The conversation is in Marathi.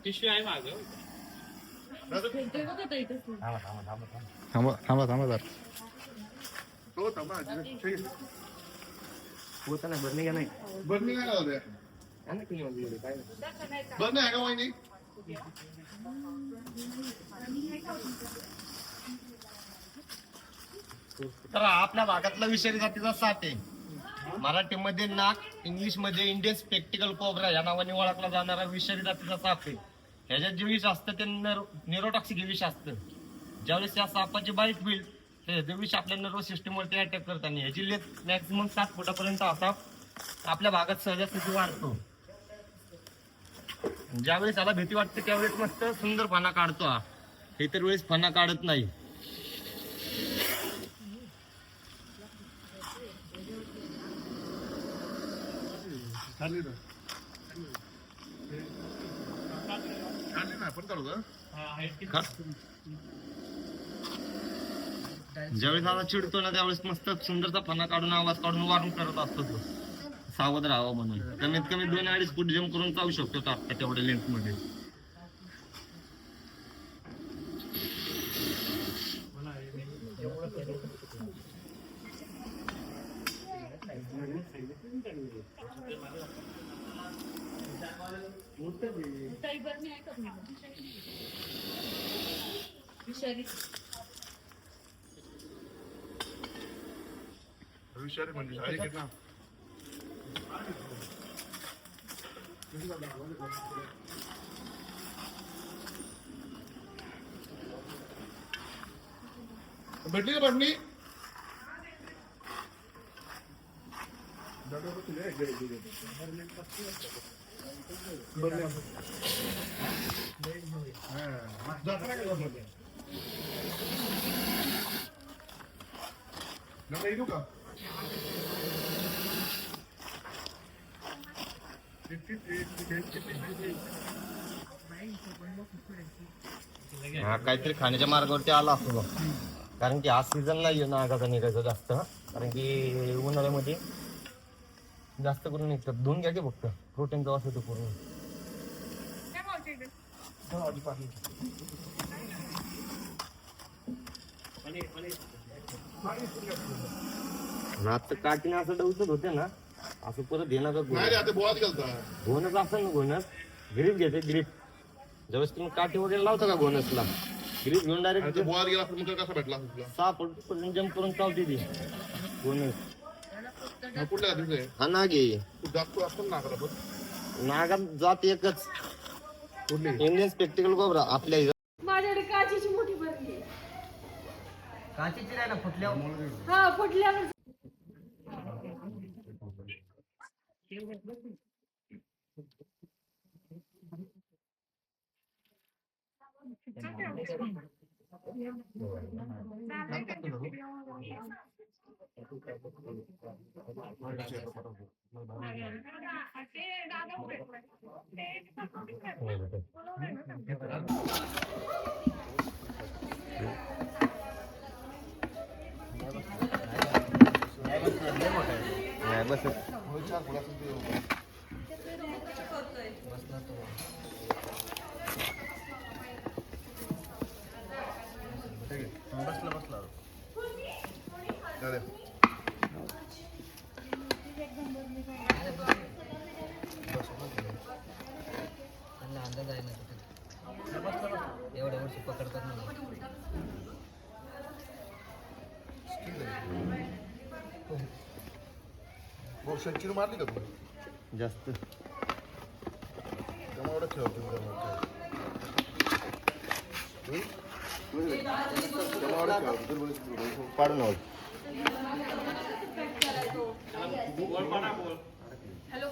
पिशवी आहे माग. थांबा थांबा थांबा जरा. होता ना बरं नाही बरणी काय लावले बरं नाही का वहिनी तर आपल्या भागातला विषारी जातीचा साप आहे. मराठीमध्ये नाग, इंग्लिश मध्ये इंडियन स्पेक्टिकल कोब्रा या नावाने ओळखला जाणारा विषारी जातीचा साप आहे. ह्याच्यात जे विष असतं ते न्यूरोटॉक्सिक विष असतं. ज्यावेळेस या सापाची बाईट होईल ते विष आपल्या नर्वस सिस्टीमवरती अटॅक करत आणि ह्याची लेथ मॅक्सिमम 7 फुटापर्यंत असा आपल्या भागात सहजासहजी वाढतो. ज्यावेळेस त्याला भीती वाटते त्यावेळेस मस्त सुंदर फणा काढतो हा. इतर वेळेस फणा काढत नाही. ज्यावेळेस आता चिडतो ना त्यावेळेस मस्त सुंदरचा फणा काढून आवाज काढून वारून करत असतो तो. सावध राहावं म्हणून. कमीत कमी 2-2.5 फूट जम्प करून जाऊ शकतो टाकता तेवढ्या लेंथ मध्ये. विषारी म्हणजे भेटली का बरणी येऊ का हा काहीतरी खाण्याच्या मार्गावरती आला असतो बघ. कारण की हा सीझन नाही नागाचा निघायचा जास्त. कारण की उन्हाळ्यामध्ये जास्त करून निघतात. धुवून घ्या की फक्त प्रोटीनचा वास होतो पूर्ण. आता काठीने असं डवसत होते ना असं परत येणार घोणस असं ना घोणस ग्रीप घेते ग्रीप. ज्यावेळेस तुम्ही काठी वगैरे लावता का घोणसला ग्रीप घेऊन डायरेक्ट 6 फूट जम्प करून चावते ती घोणस. हा नाग आहे. नागात जात एकच इंडियन स्पेक्टिकल कोब्रा आपल्या माझ्याकडे काचेची मोठी भरली आहे. काचेची नाही ना फुटल्यावर. हा फुटल्यावर बस अंदाज आहे ना एवढ्या वर्ष पकडतात ना. शेंचीर मारली का तू जास्त एवढं खेळतो पाडून हॅलो